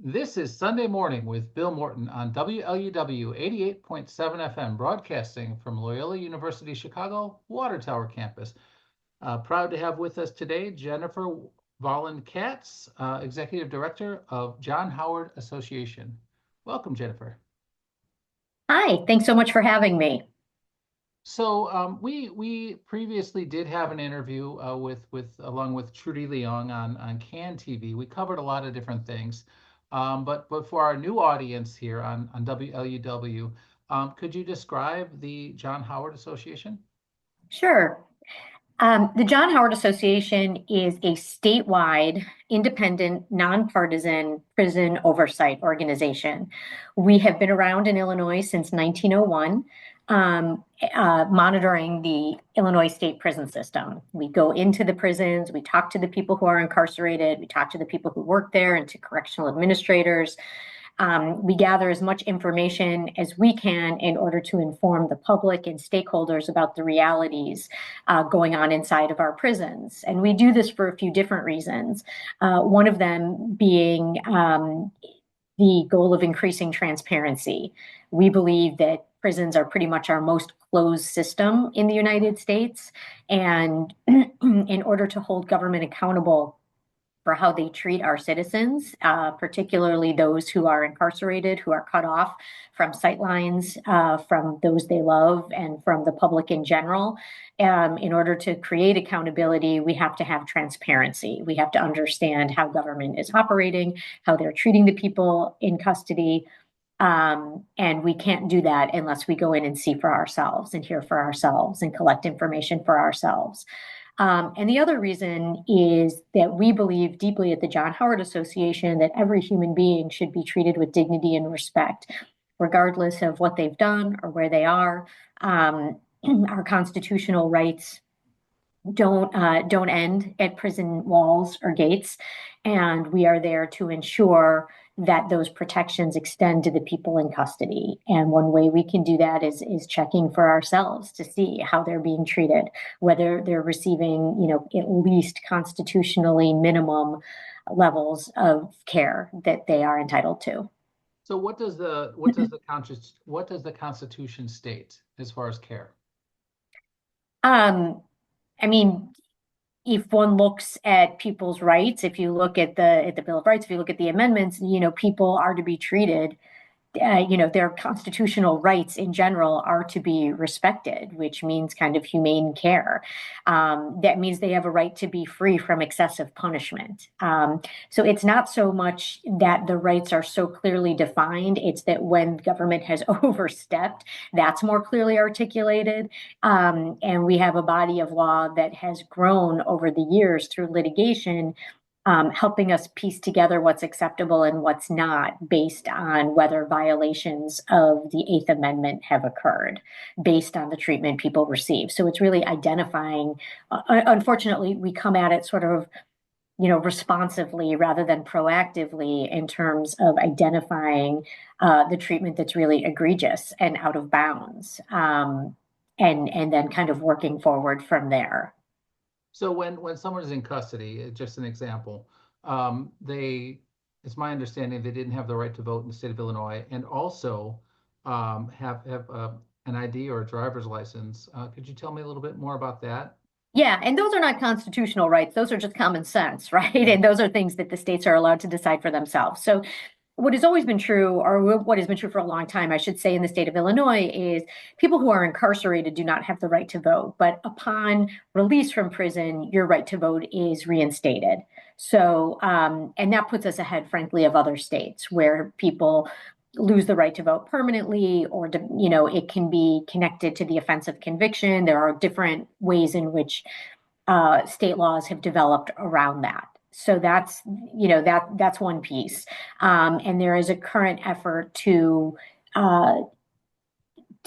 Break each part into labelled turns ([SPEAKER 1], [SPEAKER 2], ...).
[SPEAKER 1] This is Sunday Morning with Bill Morton on WLUW 88.7 FM, broadcasting from Loyola University Chicago Water Tower campus. Proud to have with us today Jennifer Vollen-Katz, Executive Director of John Howard Association. Welcome, Jennifer.
[SPEAKER 2] Hi, thanks so much for having me.
[SPEAKER 1] So we previously did have an interview with along with Trudy Leong on CAN TV. We covered a lot of different things, but for our new audience here on WLUW, could you describe the John Howard Association?
[SPEAKER 2] Sure. The John Howard Association is a statewide, independent, nonpartisan prison oversight organization. We have been around in Illinois since 1901, monitoring the Illinois state prison system. We go into the prisons, we talk to the people who are incarcerated, we talk to the people who work there and to correctional administrators. We gather as much information as we can in order to inform the public and stakeholders about the realities going on inside of our prisons. And we do this for a few different reasons. One of them being the goal of increasing transparency. We believe that prisons are pretty much our most closed system in the United States. And in order to hold government accountable for how they treat our citizens, particularly those who are incarcerated, who are cut off from sightlines, from those they love, and from the public in general. In order to create accountability, we have to have transparency. We have to understand how government is operating, how they're treating the people in custody. And we can't do that unless we go in and see for ourselves and hear for ourselves and collect information for ourselves. And the other reason is that we believe deeply at the John Howard Association that every human being should be treated with dignity and respect, regardless of what they've done or where they are. Our constitutional rights don't end at prison walls or gates, and we are there to ensure that those protections extend to the people in custody. And one way we can do that is checking for ourselves to see how they're being treated, whether they're receiving, at least constitutionally minimum levels of care that they are entitled to.
[SPEAKER 1] So what does the Constitution state as far as care?
[SPEAKER 2] I mean, if one looks at people's rights, if you look at the Bill of Rights, if you look at the amendments, people are to be treated. Their constitutional rights in general are to be respected, which means kind of humane care. That means they have a right to be free from excessive punishment. So it's not so much that the rights are so clearly defined, it's that when government has overstepped, that's more clearly articulated. And we have a body of law that has grown over the years through litigation, helping us piece together what's acceptable and what's not based on whether violations of the Eighth Amendment have occurred, based on the treatment people receive. So it's really identifying, unfortunately, we come at it sort of, responsively rather than proactively in terms of identifying the treatment that's really egregious and out of bounds, and then kind of working forward from there.
[SPEAKER 1] So when someone is in custody, just an example, it's my understanding they didn't have the right to vote in the state of Illinois, and also have an ID or a driver's license. Could you tell me a little bit more about that?
[SPEAKER 2] Yeah, and those are not constitutional rights. Those are just common sense, right? And those are things that the states are allowed to decide for themselves. So what has always been true, or what has been true for a long time, I should say, in the state of Illinois, is people who are incarcerated do not have the right to vote. But upon release from prison, your right to vote is reinstated. So, and that puts us ahead, frankly, of other states where people lose the right to vote permanently, or, it can be connected to the offense of conviction. There are different ways in which state laws have developed around that. So that's one piece, and there is a current effort to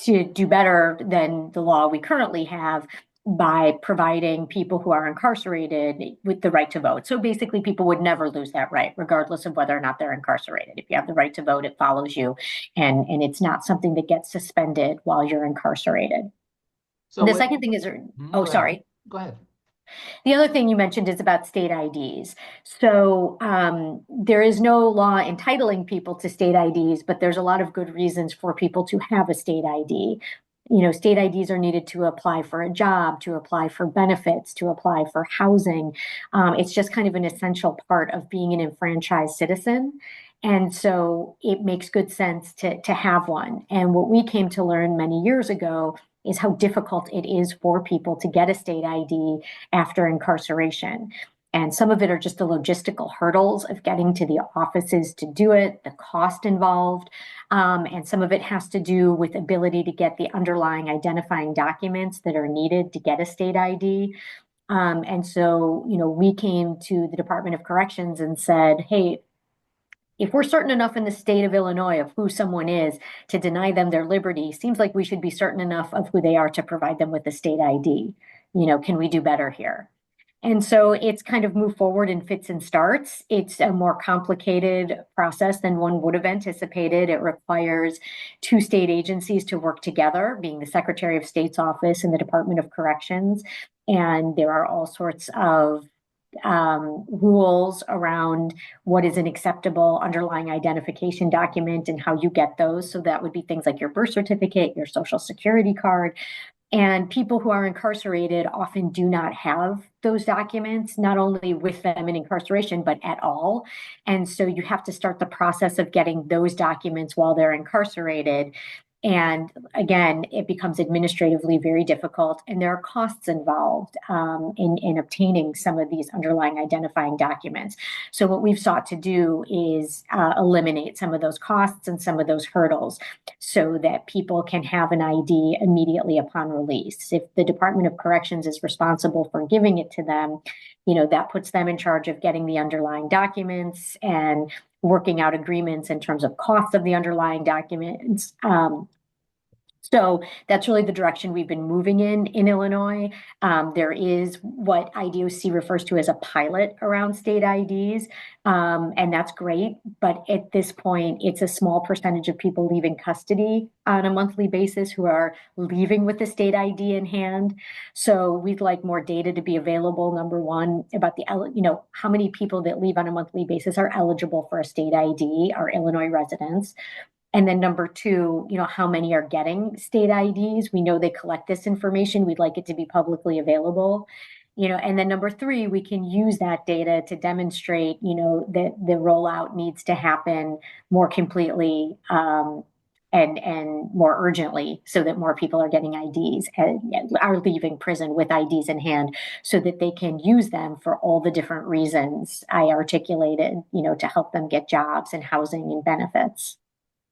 [SPEAKER 2] do better than the law we currently have by providing people who are incarcerated with the right to vote. So basically, people would never lose that right, regardless of whether or not they're incarcerated. If you have the right to vote, it follows you, and it's not something that gets suspended while you're incarcerated.
[SPEAKER 1] So
[SPEAKER 2] The second thing is,
[SPEAKER 1] go
[SPEAKER 2] oh,
[SPEAKER 1] ahead.
[SPEAKER 2] sorry.
[SPEAKER 1] Go ahead.
[SPEAKER 2] The other thing you mentioned is about state IDs. So there is no law entitling people to state IDs, but there's a lot of good reasons for people to have a state ID. You know, state IDs are needed to apply for a job, to apply for benefits, to apply for housing. It's just kind of an essential part of being an enfranchised citizen. And so it makes good sense to have one. And what we came to learn many years ago is how difficult it is for people to get a state ID after incarceration. And some of it are just the logistical hurdles of getting to the offices to do it, the cost involved. And some of it has to do with ability to get the underlying identifying documents that are needed to get a state ID. And so, you know, we came to the Department of Corrections and said, hey, if we're certain enough in the state of Illinois of who someone is to deny them their liberty, seems like we should be certain enough of who they are to provide them with a state ID. You know, can we do better here? And so it's kind of moved forward in fits and starts. It's a more complicated process than one would have anticipated. It requires two state agencies to work together, being the Secretary of State's office and the Department of Corrections. And there are all sorts of rules around what is an acceptable underlying identification document and how you get those. So that would be things like your birth certificate, your social security card. And people who are incarcerated often do not have those documents, not only with them in incarceration, but at all. And so you have to start the process of getting those documents while they're incarcerated. And again, it becomes administratively very difficult, and there are costs involved in obtaining some of these underlying identifying documents. So what we've sought to do is eliminate some of those costs and some of those hurdles so that people can have an ID immediately upon release. If the Department of Corrections is responsible for giving it to them, you know, that puts them in charge of getting the underlying documents and working out agreements in terms of costs of the underlying documents. So that's really the direction we've been moving in Illinois. There is what IDOC refers to as a pilot around state IDs, and that's great. But at this point, it's a small percentage of people leaving custody on a monthly basis who are leaving with the state ID in hand. So we'd like more data to be available, number one, about you know, how many people that leave on a monthly basis are eligible for a state ID, are Illinois residents. And then number two, you know, how many are getting state IDs? We know they collect this information. We'd like it to be publicly available. You know, and then number three, we can use that data to demonstrate, you know, that the rollout needs to happen more completely and more urgently so that more people are getting IDs and are leaving prison with IDs in hand so that they can use them for all the different reasons I articulated, you know, to help them get jobs and housing and benefits.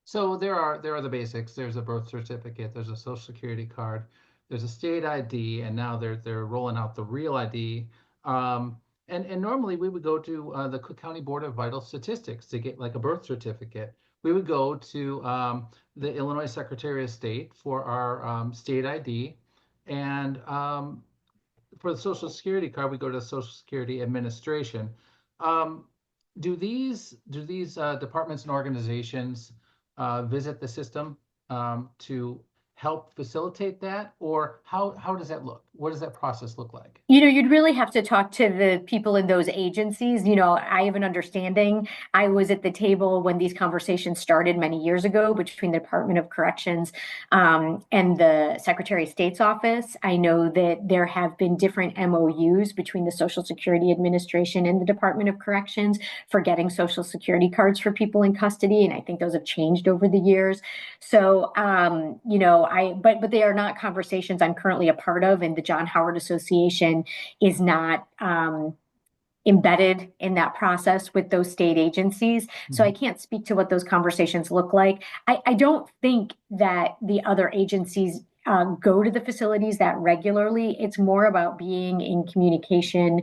[SPEAKER 1] So there are the basics. There's a birth certificate, there's a social security card, there's a state ID, and now they're rolling out the real ID. And normally we would go to the Cook County Board of Vital Statistics to get like a birth certificate. We would go to the Illinois Secretary of State for our state ID, and for the social security card, we go to the Social Security Administration. Um, do these departments and organizations visit the system to help facilitate that, or how does that look? What does that process look like?
[SPEAKER 2] You know, you'd really have to talk to the people in those agencies. You know, I have an understanding. I was at the table when these conversations started many years ago between the Department of Corrections and the Secretary of State's office. I know that there have been different MOUs between the Social Security Administration and the Department of Corrections for getting Social Security cards for people in custody, and I think those have changed over the years. So, you know, but they are not conversations I'm currently a part of, and the John Howard Association is not embedded in that process with those state agencies. So I can't speak to what those conversations look like. I don't think that the other agencies go to the facilities that regularly. It's more about being in communication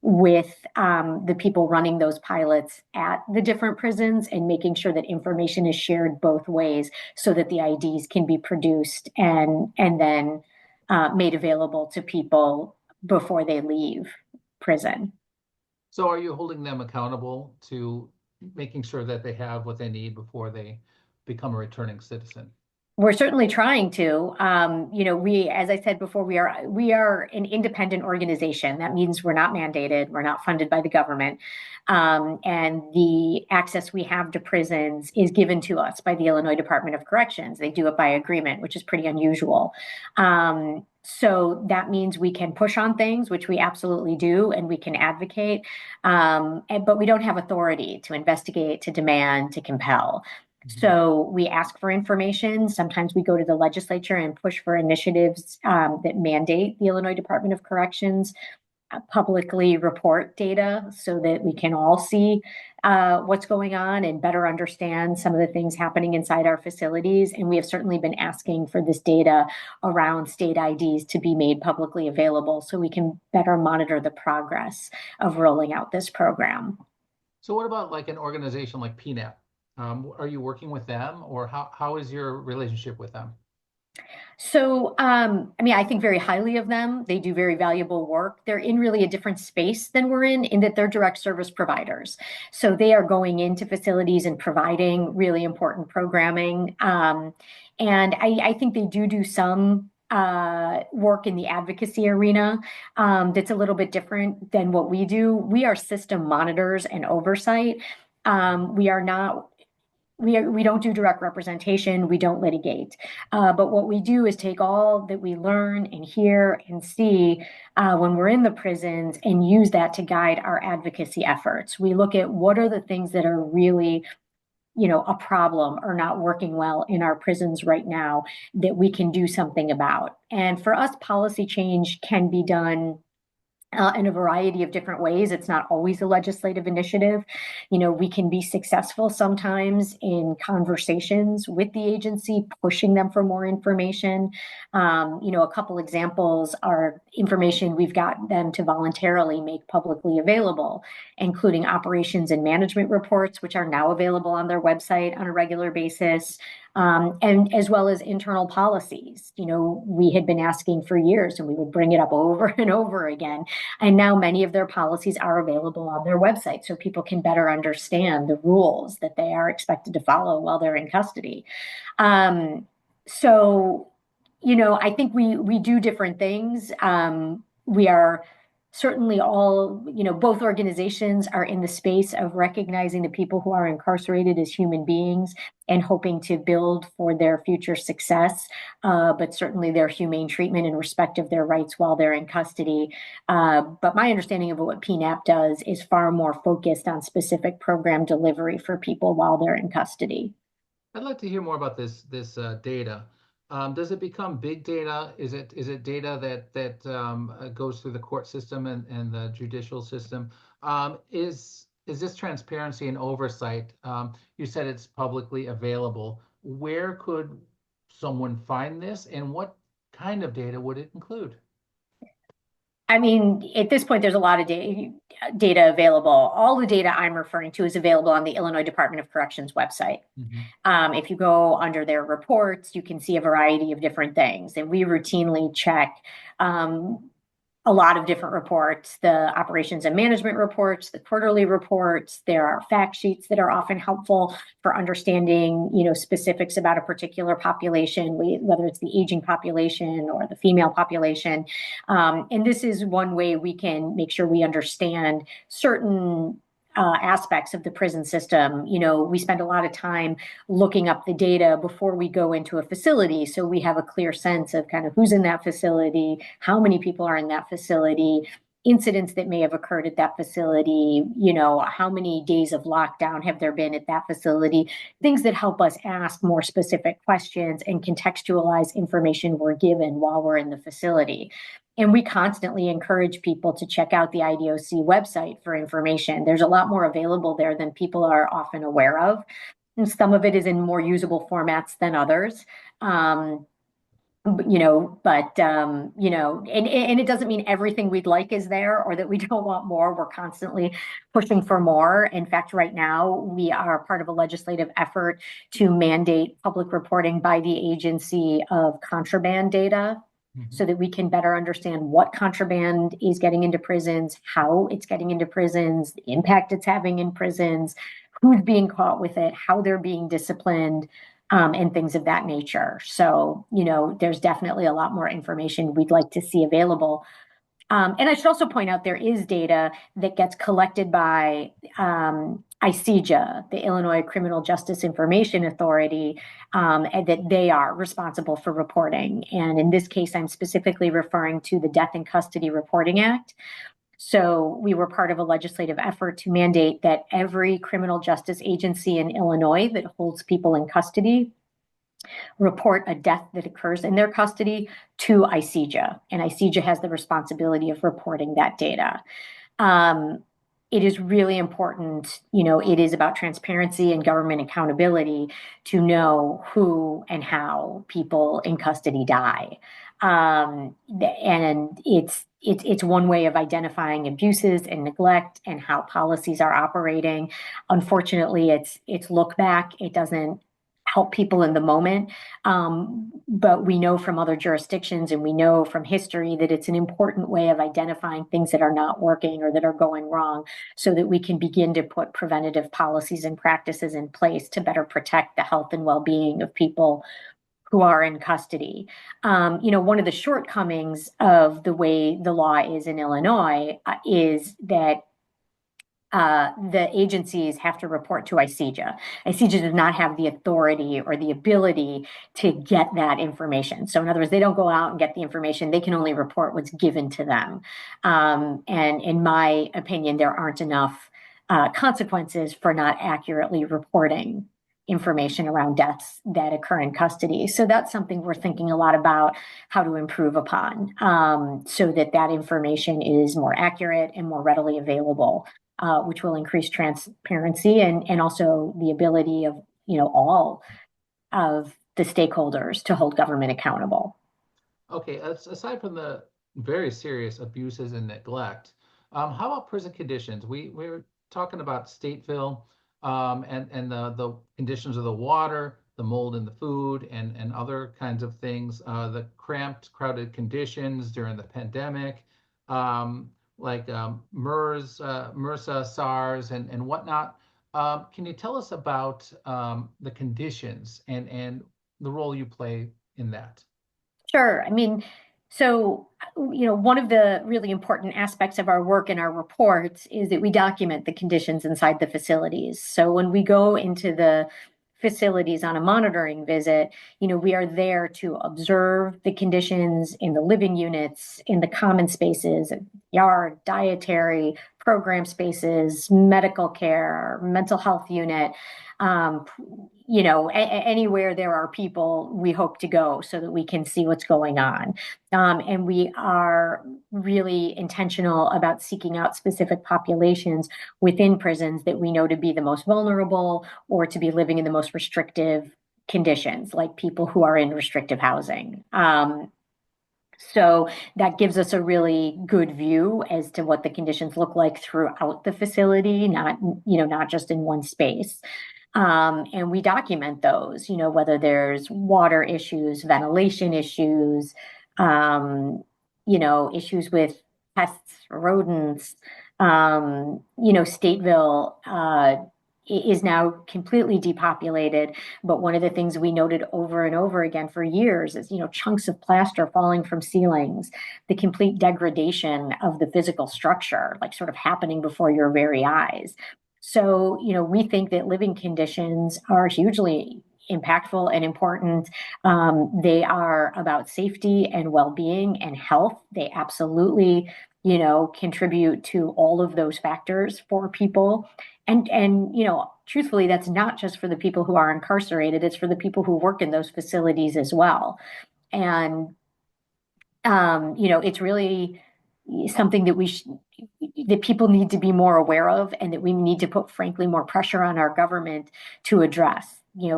[SPEAKER 2] with the people running those pilots at the different prisons and making sure that information is shared both ways so that the IDs can be produced and then made available to people before they leave prison.
[SPEAKER 1] So are you holding them accountable to making sure that they have what they need before they become a returning citizen?
[SPEAKER 2] We're certainly trying to. As I said before, we are an independent organization. That means we're not mandated, we're not funded by the government, and the access we have to prisons is given to us by the Illinois Department of Corrections. They do it by agreement, which is pretty unusual. So that means we can push on things, which we absolutely do, and we can advocate, but we don't have authority to investigate, to demand, to compel. So we ask for information. Sometimes we go to the legislature and push for initiatives that mandate the Illinois Department of Corrections publicly report data so that we can all see what's going on and better understand some of the things happening inside our facilities. And we have certainly been asking for this data around state IDs to be made publicly available so we can better monitor the progress of rolling out this program.
[SPEAKER 1] So what about like an organization like PNAP? Are you working with them, or how is your relationship with them?
[SPEAKER 2] So, I think very highly of them. They do very valuable work. They're in really a different space than we're in that they're direct service providers. So they are going into facilities and providing really important programming. And I think they do some work in the advocacy arena that's a little bit different than what we do. We are system monitors and oversight. We are not we don't do direct representation. We don't litigate. But what we do is take all that we learn and hear and see when we're in the prisons and use that to guide our advocacy efforts. We look at what are the things that are really a problem or not working well in our prisons right now that we can do something about. And for us, policy change can be done in a variety of different ways. It's not always a legislative initiative. We can be successful sometimes in conversations with the agency, pushing them for more information. A couple examples are information we've got them to voluntarily make publicly available, including operations and management reports, which are now available on their website on a regular basis. And as well as internal policies. We had been asking for years and we would bring it up over and over again. And now many of their policies are available on their website so people can better understand the rules that they are expected to follow while they're in custody. I think we do different things. We are certainly all, both organizations are in the space of recognizing the people who are incarcerated as human beings and hoping to build for their future success, but certainly their humane treatment and respect of their rights while they're in custody. But my understanding of what PNAP does is far more focused on specific program delivery for people while they're in custody.
[SPEAKER 1] I'd like to hear more about this data. Does it become big data? Is it data that goes through the court system and the judicial system? Is this transparency and oversight? You said it's publicly available. Where could someone find this, and what kind of data would it include?
[SPEAKER 2] At this point, there's a lot of data available. All the data I'm referring to is available on the Illinois Department of Corrections website. If you go under their reports, you can see a variety of different things. And we routinely check a lot of different reports, the operations and management reports, the quarterly reports. There are fact sheets that are often helpful for understanding, specifics about a particular population, whether it's the aging population or the female population. And this is one way we can make sure we understand certain aspects of the prison system. We spend a lot of time looking up the data before we go into a facility. So we have a clear sense of kind of who's in that facility, how many people are in that facility, incidents that may have occurred at that facility, how many days of lockdown have there been at that facility, things that help us ask more specific questions and contextualize information we're given while we're in the facility. And we constantly encourage people to check out the IDOC website for information. There's a lot more available there than people are often aware of. And some of it is in more usable formats than others. And it doesn't mean everything we'd like is there or that we don't want more. We're constantly pushing for more. In fact, right now, we are part of a legislative effort to mandate public reporting by the agency of contraband data, so that we can better understand what contraband is getting into prisons, how it's getting into prisons, the impact it's having in prisons, who's being caught with it, how they're being disciplined. and things of that nature. So, there's definitely a lot more information we'd like to see available. And I should also point out there is data that gets collected by ICJA, the Illinois Criminal Justice Information Authority, and that they are responsible for reporting. And in this case, I'm specifically referring to the Death in Custody Reporting Act. So we were part of a legislative effort to mandate that every criminal justice agency in Illinois that holds people in custody report a death that occurs in their custody to ICJA, and ICJA has the responsibility of reporting that data. It is really important, it is about transparency and government accountability to know who and how people in custody die. And it's one way of identifying abuses and neglect and how policies are operating. Unfortunately, it's look back. It doesn't help people in the moment. But we know from other jurisdictions and we know from history that it's an important way of identifying things that are not working or that are going wrong so that we can begin to put preventative policies and practices in place to better protect the health and well-being of people who are in custody. One of the shortcomings of the way the law is in Illinois is that the agencies have to report to ICJA. ICJA does not have the authority or the ability to get that information. So in other words, they don't go out and get the information. They can only report what's given to them. And in my opinion, there aren't enough consequences for not accurately reporting information around deaths that occur in custody. So that's something we're thinking a lot about how to improve upon so that information is more accurate and more readily available. Which will increase transparency and also the ability of, all of the stakeholders to hold government accountable.
[SPEAKER 1] Okay, aside from the very serious abuses and neglect, how about prison conditions? We were talking about Stateville and the conditions of the water, the mold in the food, and other kinds of things, the cramped, crowded conditions during the pandemic. Like MERS, MRSA, SARS, and whatnot. Can you tell us about the conditions and the role you play in that?
[SPEAKER 2] Sure. So, one of the really important aspects of our work and our reports is that we document the conditions inside the facilities. So when we go into the facilities on a monitoring visit, we are there to observe the conditions in the living units, in the common spaces, yard, dietary, program spaces, medical care, mental health unit, anywhere there are people, we hope to go so that we can see what's going on. And we are really intentional about seeking out specific populations within prisons that we know to be the most vulnerable or to be living in the most restrictive conditions, like people who are in restrictive housing. So that gives us a really good view as to what the conditions look like throughout the facility, not just in one space. And we document those, whether there's water issues, ventilation issues, issues with pests, rodents. Stateville is now completely depopulated. But one of the things we noted over and over again for years is, chunks of plaster falling from ceilings, the complete degradation of the physical structure, like sort of happening before your very eyes. So, we think that living conditions are hugely impactful and important. They are about safety and well-being and health. They absolutely, contribute to all of those factors for people. And truthfully, that's not just for the people who are incarcerated. It's for the people who work in those facilities as well. And, it's really something that that people need to be more aware of, and that we need to put, frankly, more pressure on our government to address.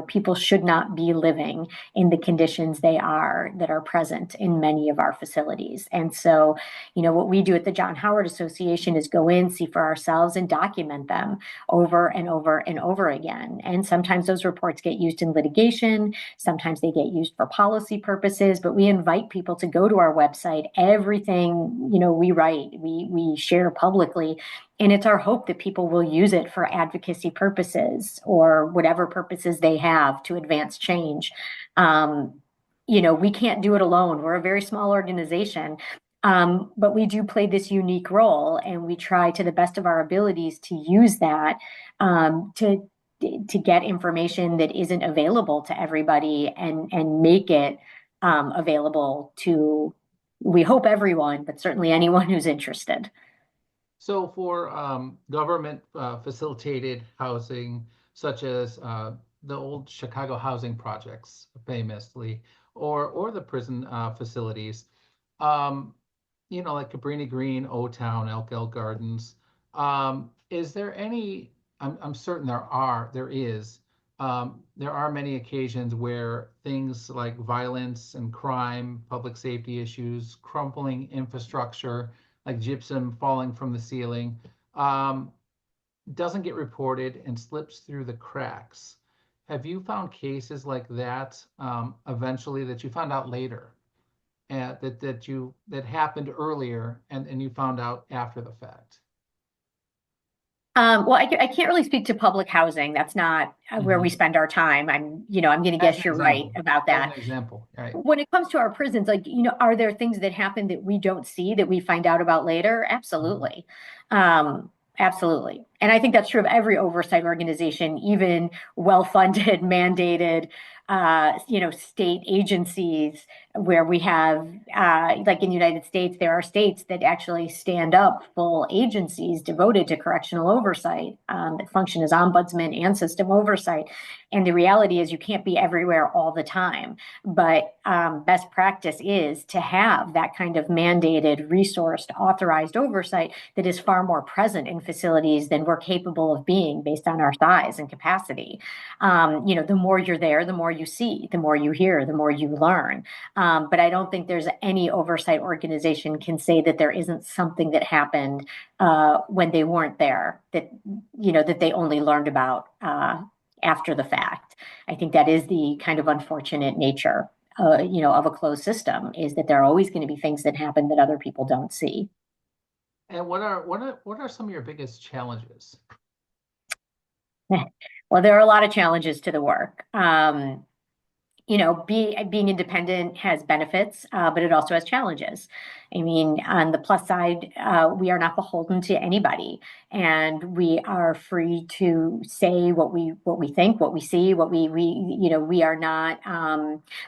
[SPEAKER 2] People should not be living in the conditions that are present in many of our facilities. And so, what we do at the John Howard Association is go in, see for ourselves, and document them over and over and over again. And sometimes those reports get used in litigation. Sometimes they get used for policy purposes, but we invite people to go to our website. Everything, we write, we share publicly. And it's our hope that people will use it for advocacy purposes or whatever purposes they have to advance change. Um, we can't do it alone. We're a very small organization, but we do play this unique role, and we try to the best of our abilities to use that to get information that isn't available to everybody and make it available to, we hope, everyone, but certainly anyone who's interested.
[SPEAKER 1] So for government facilitated housing, such as the old Chicago housing projects, famously, or the prison facilities, um, like Cabrini Green, O Town, Elk Gardens, is there any? I'm certain there are many occasions where things like violence and crime, public safety issues, crumbling infrastructure, like gypsum falling from the ceiling, um, doesn't get reported and slips through the cracks. Have you found cases like that eventually that you found out later, that happened earlier and you found out after the fact?
[SPEAKER 2] Well, I can't really speak to public housing. That's not where we
[SPEAKER 1] Mhm.
[SPEAKER 2] spend our time. I'm going to
[SPEAKER 1] As an
[SPEAKER 2] guess you're right
[SPEAKER 1] example,
[SPEAKER 2] about
[SPEAKER 1] as an
[SPEAKER 2] that.
[SPEAKER 1] example, right?
[SPEAKER 2] When it comes to our prisons, are there things that happen that we don't see that we find out about later?
[SPEAKER 1] Mhm.
[SPEAKER 2] Absolutely. Um, Absolutely. And I think that's true of every oversight organization, even well-funded, mandated, state agencies where we have, like in the United States, there are states that actually stand up full agencies devoted to correctional oversight that function as ombudsman and system oversight. And the reality is you can't be everywhere all the time. But best practice is to have that kind of mandated, resourced, authorized oversight that is far more present in facilities than we're capable of being based on our size and capacity. The more you're there, the more you see, the more you hear, the more you learn. But I don't think there's any oversight organization can say that there isn't something that happened when they weren't there that they only learned about after the fact. I think that is the kind of unfortunate nature, of a closed system, is that there are always going to be things that happen that other people don't see.
[SPEAKER 1] And what are some of your biggest challenges?
[SPEAKER 2] Well, there are a lot of challenges to the work. Being independent has benefits, but it also has challenges. I mean, on the plus side, we are not beholden to anybody, and we are free to say what we think, what we see, what we are not.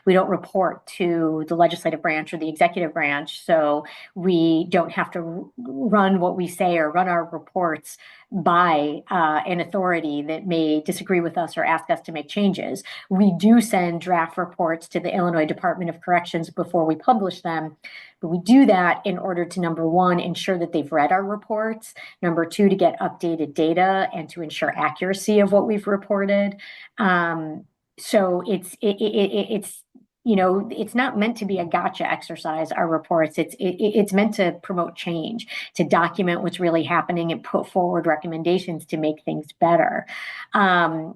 [SPEAKER 2] We don't report to the legislative branch or the executive branch, so we don't have to run what we say or run our reports by an authority that may disagree with us or ask us to make changes. We do send draft reports to the Illinois Department of Corrections before we publish them. But we do that in order to, number one, ensure that they've read our reports, number two, to get updated data and to ensure accuracy of what we've reported. So it's not meant to be a gotcha exercise, our reports. It's meant to promote change, to document what's really happening and put forward recommendations to make things better. But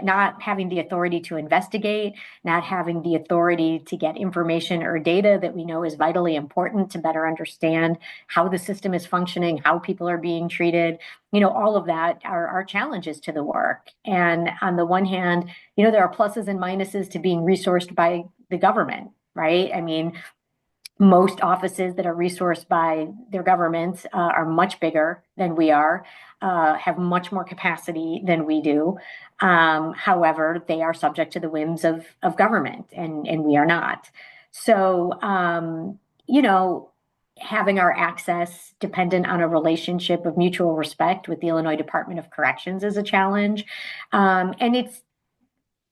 [SPEAKER 2] not having the authority to investigate, not having the authority to get information or data that we know is vitally important to better understand how the system is functioning, how people are being treated, all of that are challenges to the work. And on the one hand, there are pluses and minuses to being resourced by the government, right? I mean, most offices that are resourced by their governments are much bigger than we are, have much more capacity than we do. However, they are subject to the whims of government, and we are not. So, having our access dependent on a relationship of mutual respect with the Illinois Department of Corrections is a challenge. And it's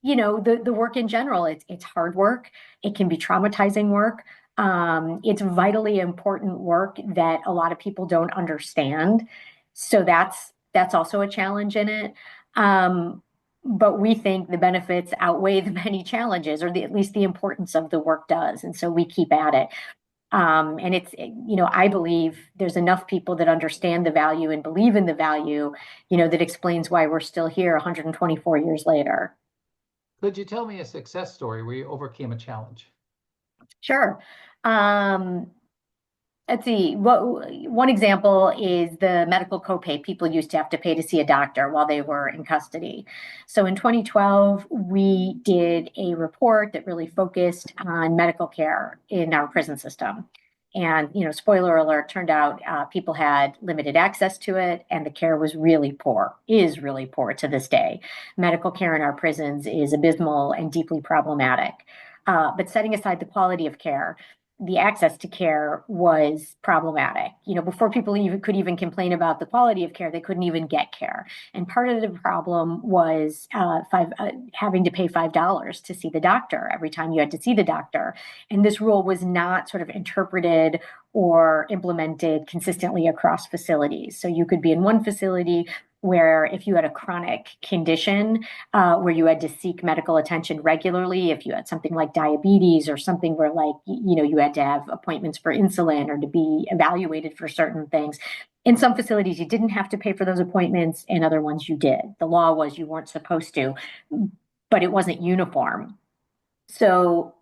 [SPEAKER 2] the work in general, it's hard work. It can be traumatizing work. It's vitally important work that a lot of people don't understand. So that's also a challenge in it. But we think the benefits outweigh the many challenges, or at least the importance of the work does. And so we keep at it. And I believe there's enough people that understand the value and believe in the value, that explains why we're still here 124 years later.
[SPEAKER 1] Could you tell me a success story where you overcame a challenge?
[SPEAKER 2] Sure. Um, Let's see. One example is the medical copay people used to have to pay to see a doctor while they were in custody. So in 2012, we did a report that really focused on medical care in our prison system. And, spoiler alert, turned out people had limited access to it, and the care was really poor, is really poor to this day. Medical care in our prisons is abysmal and deeply problematic. But setting aside the quality of care, the access to care was problematic. Before people could even complain about the quality of care, they couldn't even get care. And part of the problem was having to pay $5 to see the doctor every time you had to see the doctor. And this rule was not sort of interpreted or implemented consistently across facilities. So you could be in one facility where if you had a chronic condition where you had to seek medical attention regularly, if you had something like diabetes or something where you had to have appointments for insulin or to be evaluated for certain things. In some facilities, you didn't have to pay for those appointments. In other ones, you did. The law was you weren't supposed to, but it wasn't uniform. So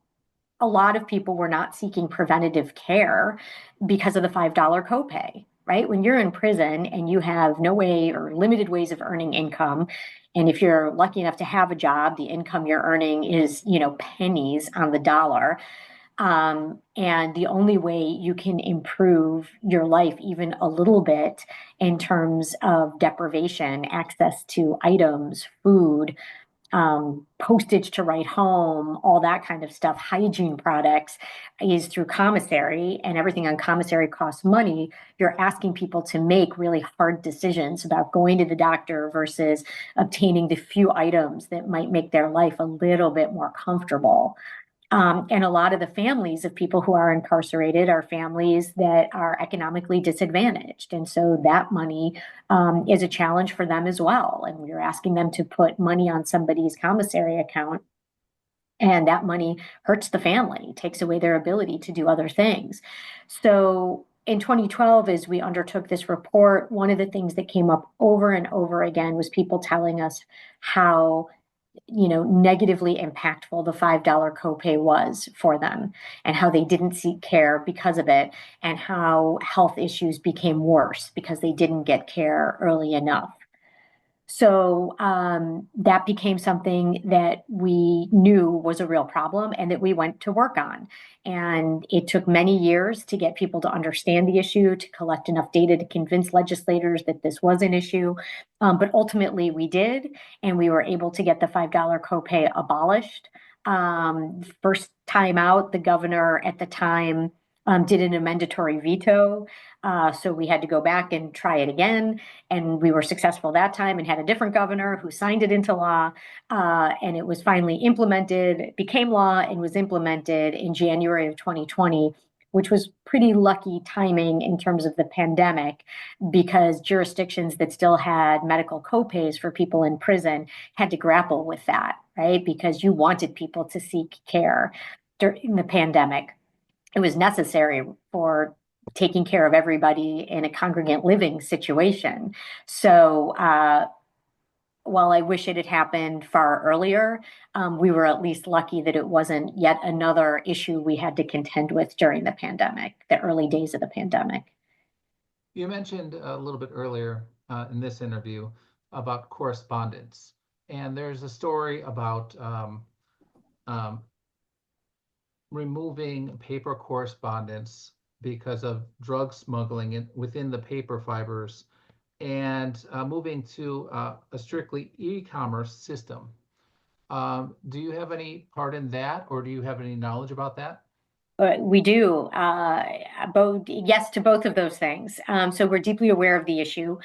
[SPEAKER 2] a lot of people were not seeking preventative care because of the $5 copay, right? When you're in prison and you have no way or limited ways of earning income, and if you're lucky enough to have a job, the income you're earning is, pennies on the dollar. And the only way you can improve your life even a little bit in terms of deprivation, access to items, food, postage to write home, all that kind of stuff, hygiene products, is through commissary, and everything on commissary costs money. You're asking people to make really hard decisions about going to the doctor versus obtaining the few items that might make their life a little bit more comfortable. And a lot of the families of people who are incarcerated are families that are economically disadvantaged. And so that money is a challenge for them as well. And you're asking them to put money on somebody's commissary account, and that money hurts the family, takes away their ability to do other things. So in 2012, as we undertook this report, one of the things that came up over and over again was people telling us how negatively impactful the $5 copay was for them, and how they didn't seek care because of it, and how health issues became worse because they didn't get care early enough. So that became something that we knew was a real problem and that we went to work on. And it took many years to get people to understand the issue, to collect enough data to convince legislators that this was an issue. But ultimately we did, and we were able to get the $5 copay abolished. First time out, the governor at the time did an amendatory veto. So we had to go back and try it again. And we were successful that time and had a different governor who signed it into law. And it was finally implemented, it became law and was implemented in January of 2020, which was pretty lucky timing in terms of the pandemic, because jurisdictions that still had medical copays for people in prison had to grapple with that, right? Because you wanted people to seek care during the pandemic. It was necessary for taking care of everybody in a congregant living situation. So while I wish it had happened far earlier, we were at least lucky that it wasn't yet another issue we had to contend with during the pandemic, the early days of the pandemic.
[SPEAKER 1] You mentioned a little bit earlier in this interview about correspondence, and there's a story about um, removing paper correspondence because of drug smuggling within the paper fibers, and moving to a strictly e-commerce system. Do you have any part in that, or do you have any knowledge about that?
[SPEAKER 2] We do both, yes to both of those things. So we're deeply aware of the issue.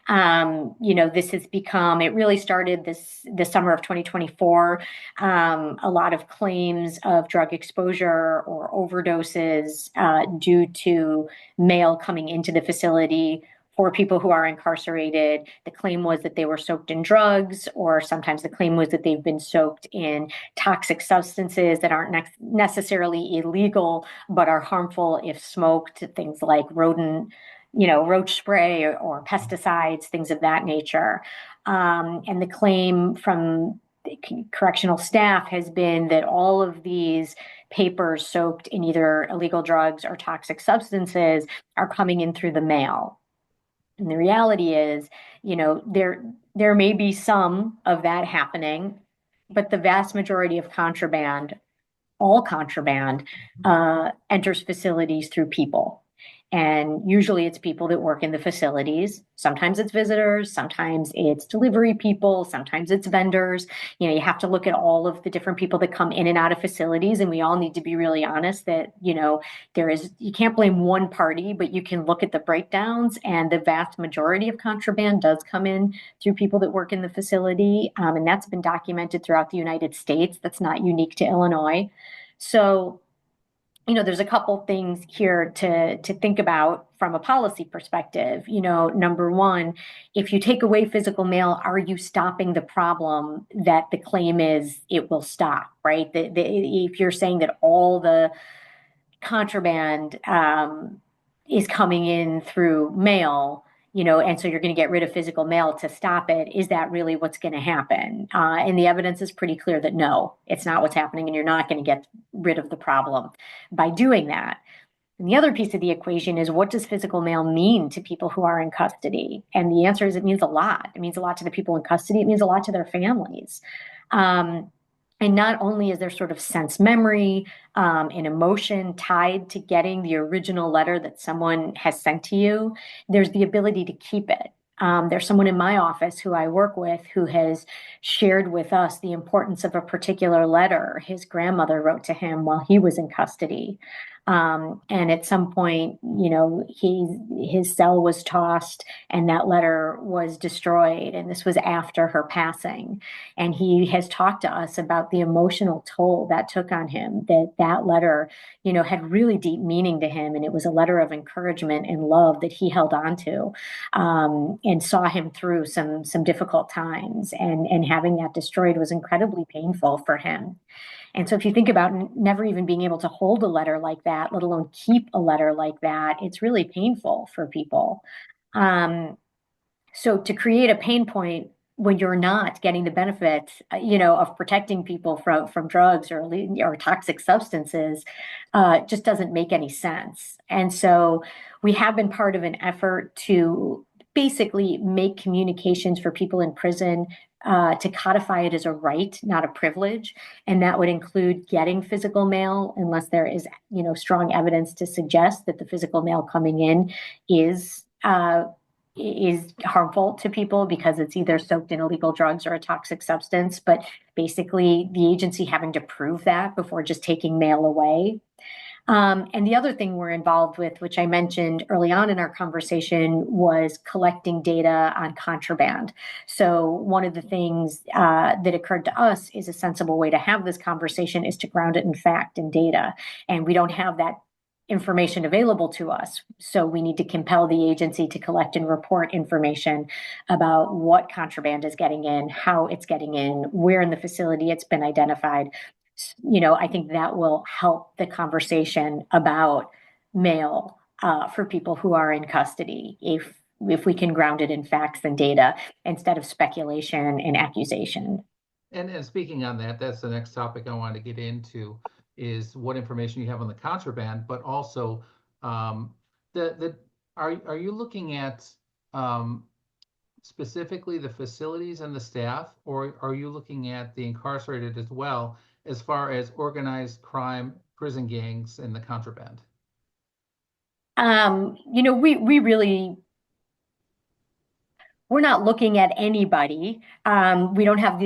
[SPEAKER 2] This has become, it really started this summer of 2024. A lot of claims of drug exposure or overdoses due to mail coming into the facility for people who are incarcerated. The claim was that they were soaked in drugs, or sometimes the claim was that they've been soaked in toxic substances that aren't necessarily illegal, but are harmful if smoked, things like roach spray or pesticides, things of that nature. And the claim from correctional staff has been that all of these papers soaked in either illegal drugs or toxic substances are coming in through the mail. And the reality is, there may be some of that happening, but the vast majority of contraband, all contraband, enters facilities through people. And usually it's people that work in the facilities. Sometimes it's visitors, sometimes it's delivery people, sometimes it's vendors. You have to look at all of the different people that come in and out of facilities. And we all need to be really honest that, you can't blame one party, but you can look at the breakdowns, and the vast majority of contraband does come in through people that work in the facility. And that's been documented throughout the United States. That's not unique to Illinois. So, there's a couple things here to think about from a policy perspective. Number one, if you take away physical mail, are you stopping the problem that the claim is it will stop, right? If you're saying that all the contraband is coming in through mail, and so you're going to get rid of physical mail to stop it, is that really what's going to happen? And the evidence is pretty clear that no, it's not what's happening, and you're not going to get rid of the problem by doing that. And the other piece of the equation is, what does physical mail mean to people who are in custody? And the answer is, it means a lot. It means a lot to the people in custody. It means a lot to their families. And not only is there sort of sense memory and emotion tied to getting the original letter that someone has sent to you, there's the ability to keep it. There's someone in my office who I work with who has shared with us the importance of a particular letter his grandmother wrote to him while he was in custody. And at some point, his cell was tossed and that letter was destroyed. And this was after her passing. And he has talked to us about the emotional toll that took on him, that letter, had really deep meaning to him. And it was a letter of encouragement and love that he held on to, and saw him through some difficult times. And having that destroyed was incredibly painful for him. And so if you think about never even being able to hold a letter like that, let alone keep a letter like that, it's really painful for people. So to create a pain point when you're not getting the benefits, of protecting people from drugs or toxic substances, just doesn't make any sense. And so we have been part of an effort to basically make communications for people in prison, to codify it as a right, not a privilege. And that would include getting physical mail unless there is, strong evidence to suggest that the physical mail coming in is harmful to people because it's either soaked in illegal drugs or a toxic substance. But basically the agency having to prove that before just taking mail away. And the other thing we're involved with, which I mentioned early on in our conversation, was collecting data on contraband. So one of the things that occurred to us is a sensible way to have this conversation is to ground it in fact and data. And we don't have that information available to us. So we need to compel the agency to collect and report information about what contraband is getting in, how it's getting in, where in the facility it's been identified. I think that will help the conversation about mail for people who are in custody if we can ground it in facts and data instead of speculation and accusation.
[SPEAKER 1] And speaking on that, that's the next topic I wanted to get into, is what information you have on the contraband, but also are you looking at specifically the facilities and the staff, or are you looking at the incarcerated as well, as far as organized crime, prison gangs, and the contraband?
[SPEAKER 2] We really, we're not looking at anybody. We don't have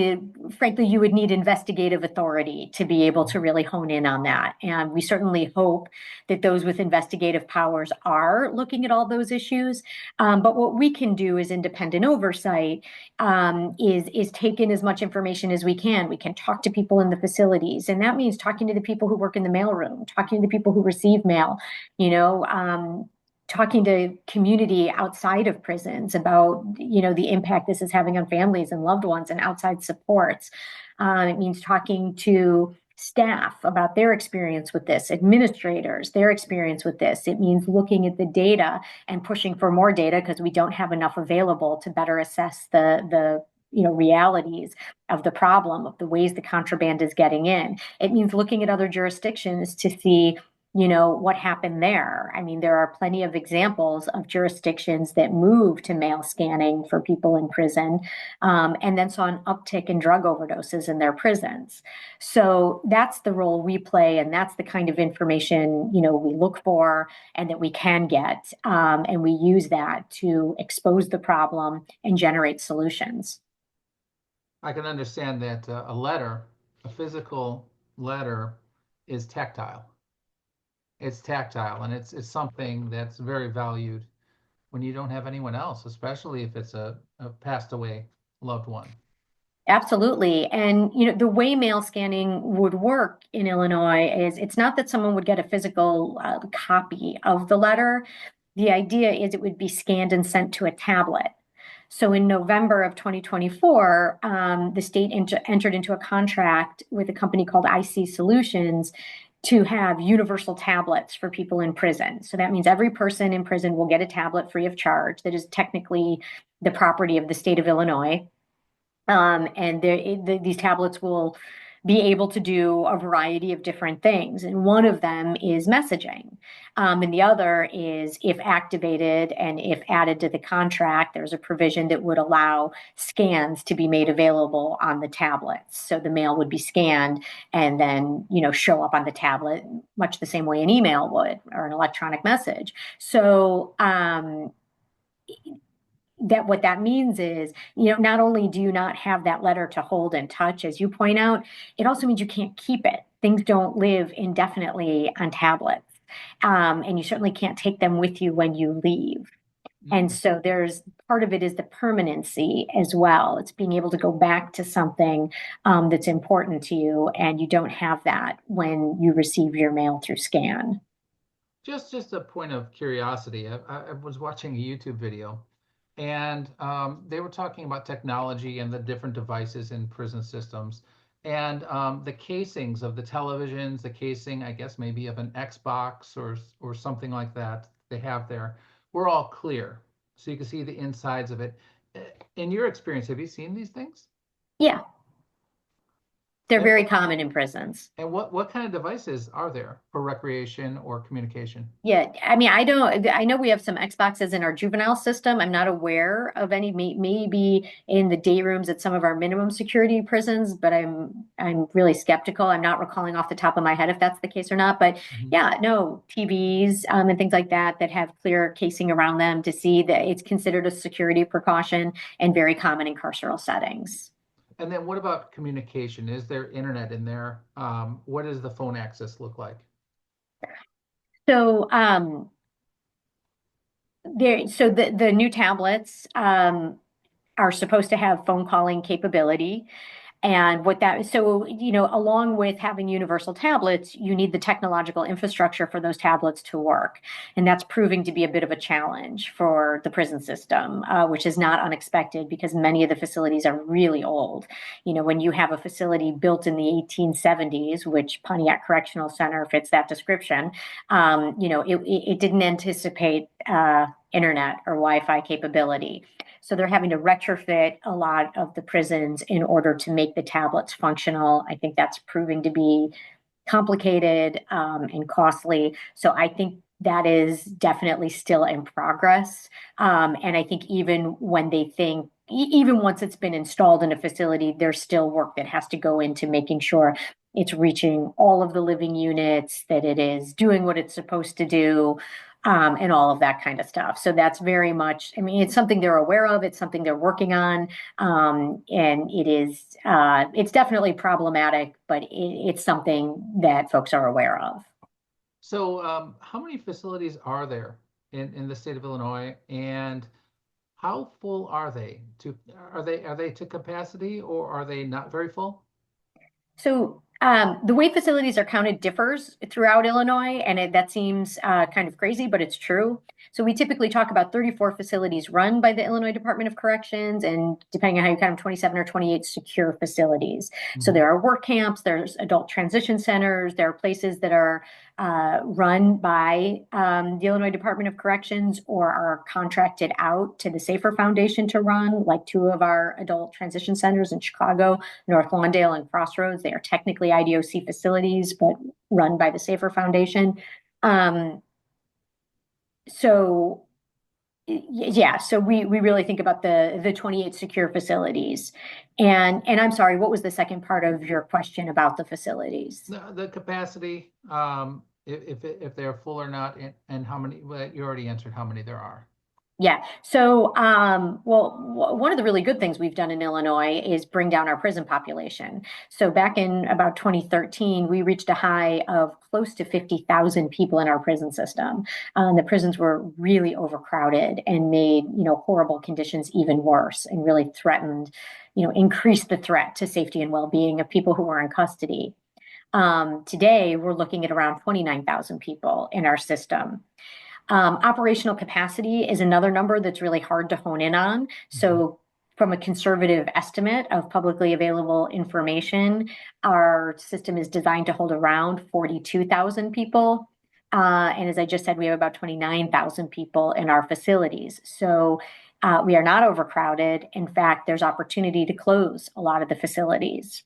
[SPEAKER 2] frankly, you would need investigative authority to be able to really hone in on that. And we certainly hope that those with investigative powers are looking at all those issues. But what we can do as independent oversight is take in as much information as we can. We can talk to people in the facilities, and that means talking to the people who work in the mailroom, talking to the people who receive mail, talking to community outside of prisons about, the impact this is having on families and loved ones and outside supports. It means talking to staff about their experience with this, administrators, their experience with this. It means looking at the data and pushing for more data because we don't have enough available to better assess the realities of the problem, of the ways the contraband is getting in. It means looking at other jurisdictions to see what happened there. I mean, there are plenty of examples of jurisdictions that moved to mail scanning for people in prison, and then saw an uptick in drug overdoses in their prisons. So that's the role we play, and that's the kind of information, we look for and that we can get, and we use that to expose the problem and generate solutions.
[SPEAKER 1] I can understand that a physical letter, is tactile. It's tactile, and it's something that's very valued when you don't have anyone else, especially if it's a passed away loved one.
[SPEAKER 2] Absolutely. And, the way mail scanning would work in Illinois is it's not that someone would get a physical copy of the letter. The idea is it would be scanned and sent to a tablet. So in November of 2024, the state entered into a contract with a company called IC Solutions to have universal tablets for people in prison. So that means every person in prison will get a tablet free of charge that is technically the property of the state of Illinois. And these tablets will be able to do a variety of different things. And one of them is messaging. And the other is, if activated and if added to the contract, there's a provision that would allow scans to be made available on the tablets. So the mail would be scanned and then, show up on the tablet, much the same way an email would, or an electronic message. So, what that means is, not only do you not have that letter to hold and touch, as you point out, it also means you can't keep it. Things don't live indefinitely on tablets. And you certainly can't take them with you when you leave. And so there's part of it is the permanency as well. It's being able to go back to something that's important to you, and you don't have that when you receive your mail through scan.
[SPEAKER 1] Just a point of curiosity. I was watching a YouTube video, and they were talking about technology and the different devices in prison systems, and the casings of the televisions, the casing, I guess maybe of an Xbox or something like that they have there, were all clear, so you can see the insides of it. In your experience, have you seen these things?
[SPEAKER 2] Yeah, they're
[SPEAKER 1] And,
[SPEAKER 2] very common in prisons.
[SPEAKER 1] and what kind of devices are there for recreation or communication?
[SPEAKER 2] Yeah, I mean, I know we have some Xboxes in our juvenile system. I'm not aware of any, maybe in the day rooms at some of our minimum security prisons, but I'm really skeptical. I'm not recalling off the top of my head if that's the case or not. But yeah, no, TVs and things like that have clear casing around them to see that it's considered a security precaution and very common in carceral settings.
[SPEAKER 1] And then what about communication? Is there internet in there? What does the phone access look like?
[SPEAKER 2] So the new tablets are supposed to have phone calling capability. And along with having universal tablets, you need the technological infrastructure for those tablets to work. And that's proving to be a bit of a challenge for the prison system, which is not unexpected because many of the facilities are really old. When you have a facility built in the 1870s, which Pontiac Correctional Center fits that description, it didn't anticipate internet or Wi-Fi capability. So they're having to retrofit a lot of the prisons in order to make the tablets functional. I think that's proving to be complicated and costly. So I think that is definitely still in progress. And I think even once it's been installed in a facility, there's still work that has to go into making sure it's reaching all of the living units, that it is doing what it's supposed to do. And all of that kind of stuff. So that's very much, it's something they're aware of. It's something they're working on. And it's definitely problematic, but it's something that folks are aware of.
[SPEAKER 1] So how many facilities are there in the state of Illinois, and how full are they? Are they to capacity, or are they not very full?
[SPEAKER 2] So the way facilities are counted differs throughout Illinois, and that seems kind of crazy, but it's true. So we typically talk about 34 facilities run by the Illinois Department of Corrections, and depending on how you count them, 27 or 28 secure facilities. So there are work camps, there's adult transition centers, there are places that are run by the Illinois Department of Corrections or are contracted out to the Safer Foundation to run, like two of our adult transition centers in Chicago, North Lawndale and Crossroads. They are technically IDOC facilities, but run by the Safer Foundation. So yeah, so we really think about the 28 secure facilities. And I'm sorry, what was the second part of your question about the facilities?
[SPEAKER 1] The capacity, if they're full or not, and how many, well, you already answered how many there are.
[SPEAKER 2] Yeah. So, one of the really good things we've done in Illinois is bring down our prison population. So back in about 2013, we reached a high of close to 50,000 people in our prison system. The prisons were really overcrowded and made, horrible conditions even worse and really threatened, increased the threat to safety and well-being of people who were in custody. Today, we're looking at around 29,000 people in our system. Operational capacity is another number that's really hard to hone in on. So from a conservative estimate of publicly available information, our system is designed to hold around 42,000 people. And as I just said, we have about 29,000 people in our facilities. So we are not overcrowded. In fact, there's opportunity to close a lot of the facilities.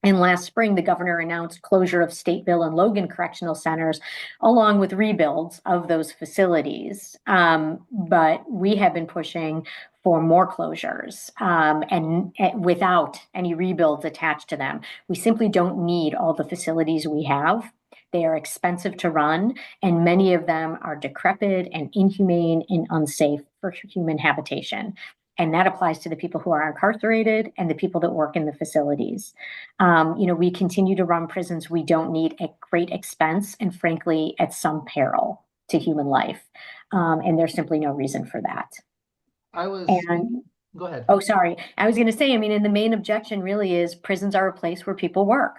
[SPEAKER 2] And last spring, the governor announced closure of Stateville and Logan correctional centers, along with rebuilds of those facilities. But we have been pushing for more closures and without any rebuilds attached to them. We simply don't need all the facilities we have. They are expensive to run, and many of them are decrepit and inhumane and unsafe for human habitation. And that applies to the people who are incarcerated and the people that work in the facilities. We continue to run prisons we don't need at great expense and frankly, at some peril to human life. And there's simply no reason for that.
[SPEAKER 1] Go ahead.
[SPEAKER 2] Oh, sorry. I was going to say, and the main objection really is prisons are a place where people work.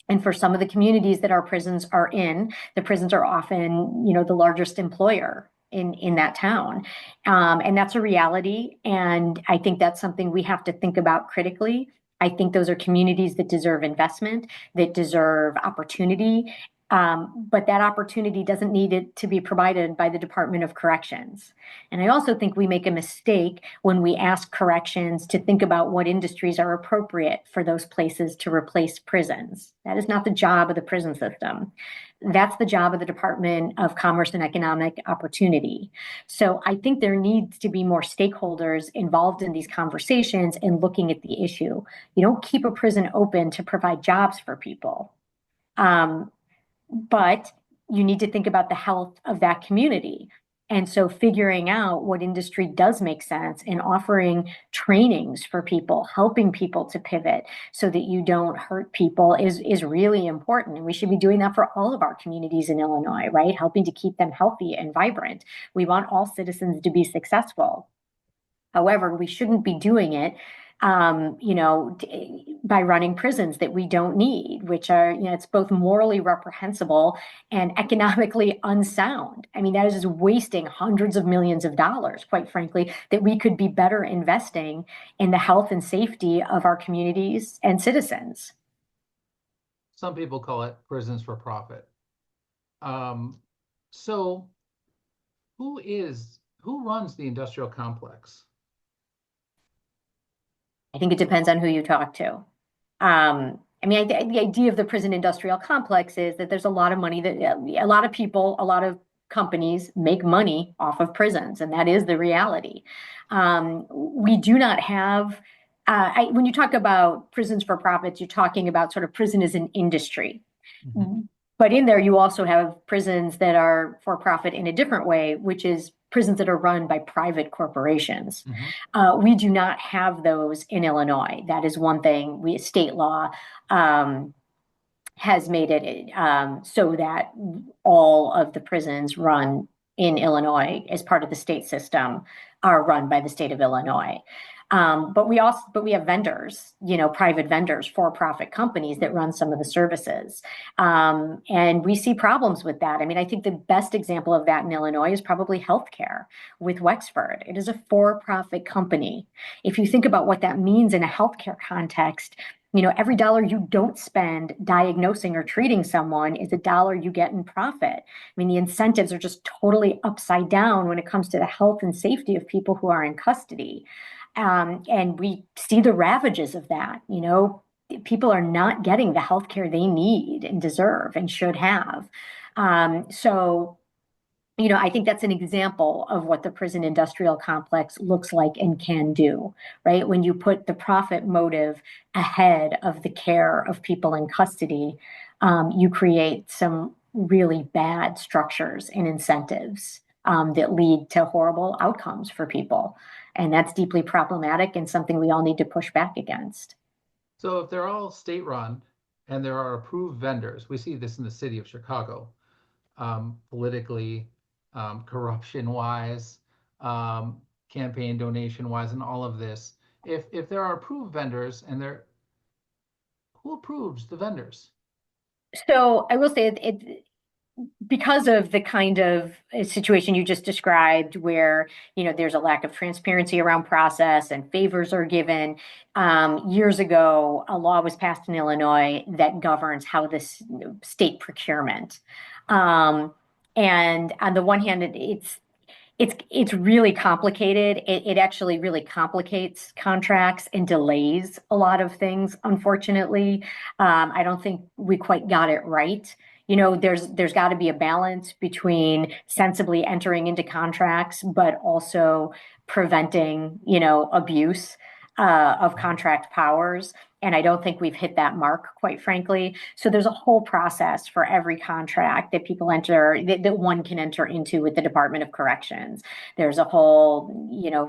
[SPEAKER 2] And for some of the communities that our prisons are in, the prisons are often, the largest employer in that town. And that's a reality. And I think that's something we have to think about critically. I think those are communities that deserve investment, that deserve opportunity. But that opportunity doesn't need it to be provided by the Department of Corrections. And I also think we make a mistake when we ask corrections to think about what industries are appropriate for those places to replace prisons. That is not the job of the prison system. That's the job of the Department of Commerce and Economic Opportunity. So I think there needs to be more stakeholders involved in these conversations and looking at the issue. You don't keep a prison open to provide jobs for people. But you need to think about the health of that community. And so figuring out what industry does make sense and offering trainings for people, helping people to pivot so that you don't hurt people is really important. And we should be doing that for all of our communities in Illinois, right? Helping to keep them healthy and vibrant. We want all citizens to be successful. However, we shouldn't be doing it by running prisons that we don't need, which are, it's both morally reprehensible and economically unsound. That is just wasting hundreds of millions of dollars, quite frankly, that we could be better investing in the health and safety of our communities and citizens.
[SPEAKER 1] Some people call it prisons for profit. So who runs the industrial complex?
[SPEAKER 2] I think it depends on who you talk to. The idea of the prison industrial complex is that there's a lot of money that a lot of people, a lot of companies make money off of prisons, and that is the reality. We do not have, when you talk about prisons for profits, you're talking about sort of prison as an industry. Mm-hmm. But in there, you also have prisons that are for profit in a different way, which is prisons that are run by private corporations. Mm-hmm. We do not have those in Illinois. That is one thing. State law has made it so that all of the prisons run in Illinois as part of the state system are run by the state of Illinois. But we have vendors, private vendors, for-profit companies that run some of the services. And we see problems with that. I think the best example of that in Illinois is probably healthcare with Wexford. It is a for-profit company. If you think about what that means in a healthcare context, Every dollar you don't spend diagnosing or treating someone is a dollar you get in profit. I mean, the incentives are just totally upside down when it comes to the health and safety of people who are in custody. And we see the ravages of that. People are not getting the health care they need and deserve and should have. So I think that's an example of what the prison industrial complex looks like and can do, right? When you put the profit motive ahead of the care of people in custody, you create some really bad structures and incentives that lead to horrible outcomes for people. And that's deeply problematic and something we all need to push back against.
[SPEAKER 1] So if they're all state-run and there are approved vendors, we see this in the city of Chicago, politically, corruption-wise, campaign donation-wise, and all of this. If there are approved vendors and who approves the vendors?
[SPEAKER 2] So I will say because of the kind of situation you just described where there's a lack of transparency around process and favors are given. Years ago, a law was passed in Illinois that governs how this state procurement. And on the one hand, it's really complicated. It actually really complicates contracts and delays a lot of things, unfortunately. I don't think we quite got it right. There's got to be a balance between sensibly entering into contracts, but also preventing, abuse of contract powers. And I don't think we've hit that mark, quite frankly. So there's a whole process for every contract that people enter, that one can enter into with the Department of Corrections. There's a whole,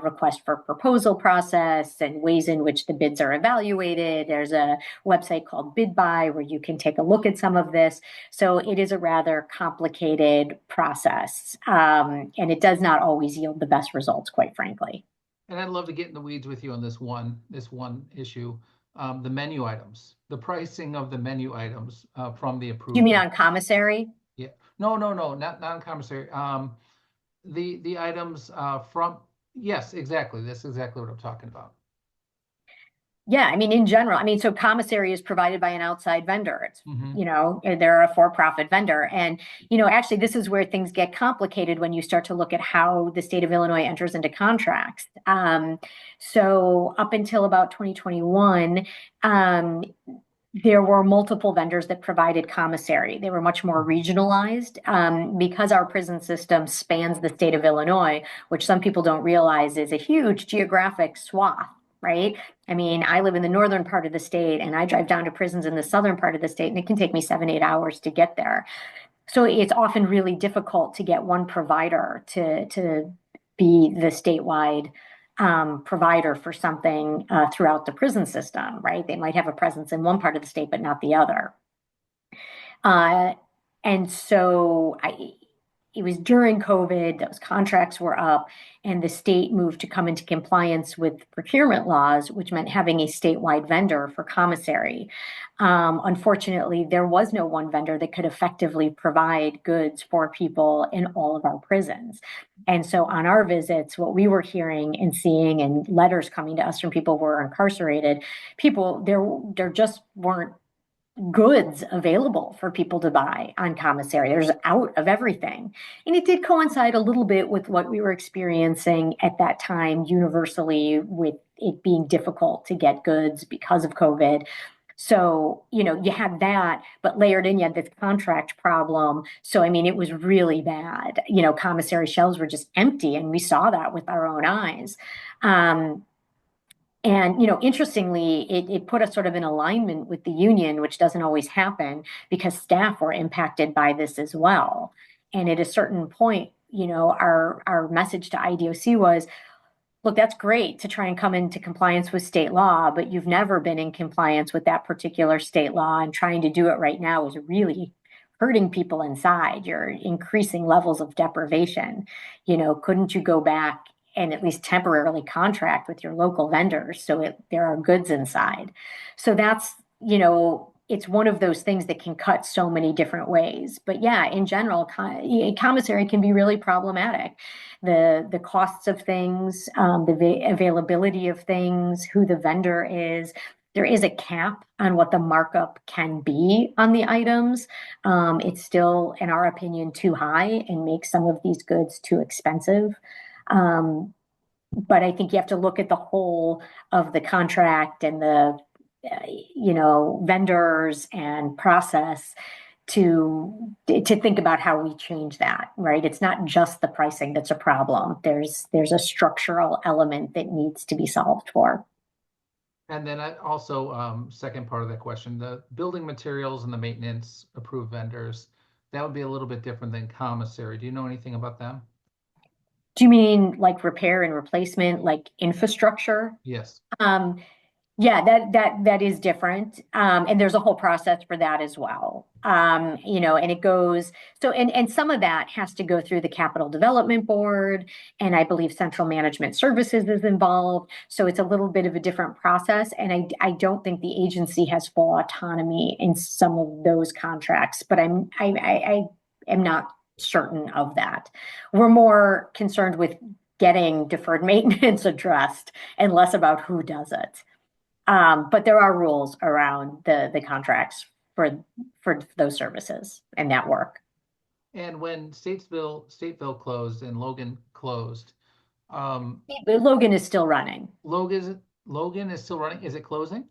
[SPEAKER 2] request for proposal process and ways in which the bids are evaluated. There's a website called BidBuy where you can take a look at some of this. So it is a rather complicated process. And it does not always yield the best results, quite frankly.
[SPEAKER 1] And I'd love to get in the weeds with you on this one issue. The menu items, the pricing of the menu items from the approved.
[SPEAKER 2] You mean on commissary?
[SPEAKER 1] Yeah. No, not on commissary. The items from, yes, exactly. That's exactly what I'm talking about.
[SPEAKER 2] Yeah, I mean, in general, so commissary is provided by an outside vendor. It's, they're a for-profit vendor. And, actually, this is where things get complicated when you start to look at how the state of Illinois enters into contracts. So up until about 2021, there were multiple vendors that provided commissary. They were much more regionalized because our prison system spans the state of Illinois, which some people don't realize is a huge geographic swath. Right? I mean, I live in the northern part of the state and I drive down to prisons in the southern part of the state and it can take me 7-8 hours to get there. So it's often really difficult to get one provider to be the statewide provider for something throughout the prison system, right? They might have a presence in one part of the state, but not the other. And so it was during COVID, those contracts were up, and the state moved to come into compliance with procurement laws, which meant having a statewide vendor for commissary. Unfortunately, there was no one vendor that could effectively provide goods for people in all of our prisons. And so on our visits, what we were hearing and seeing and letters coming to us from people who were incarcerated, there just weren't goods available for people to buy on commissary. There's out of everything. And it did coincide a little bit with what we were experiencing at that time universally, with it being difficult to get goods because of COVID. So, you had that, but layered in, you had this contract problem. So, it was really bad. Commissary shelves were just empty, and we saw that with our own eyes. And, interestingly, it put us sort of in alignment with the union, which doesn't always happen because staff were impacted by this as well. And at a certain point, our message to IDOC was, look, that's great to try and come into compliance with state law, but you've never been in compliance with that particular state law, and trying to do it right now is really hurting people inside. You're increasing levels of deprivation. Couldn't you go back and at least temporarily contract with your local vendors so there are goods inside? So that's, it's one of those things that can cut so many different ways. But yeah, in general, commissary can be really problematic. The costs of things, the availability of things, who the vendor is. There is a cap on what the markup can be on the items. It's still, in our opinion, too high and makes some of these goods too expensive. But I think you have to look at the whole of the contract and the, vendors and process to think about how we change that, right? It's not just the pricing that's a problem. There's a structural element that needs to be solved for.
[SPEAKER 1] And then also, second part of that question, the building materials and the maintenance approved vendors, that would be a little bit different than commissary. Do you know anything about them?
[SPEAKER 2] Do you mean like repair and replacement, like infrastructure?
[SPEAKER 1] Yes.
[SPEAKER 2] Yeah, that is different. And there's a whole process for that as well. And it goes so and some of that has to go through the Capital Development Board, and I believe Central Management Services is involved. So it's a little bit of a different process. And I don't think the agency has full autonomy in some of those contracts, but I am not certain of that. We're more concerned with getting deferred maintenance addressed and less about who does it. But there are rules around the contracts for those services and that work.
[SPEAKER 1] And when Stateville closed and Logan closed,
[SPEAKER 2] Logan is still running.
[SPEAKER 1] Logan is still running. Is it closing?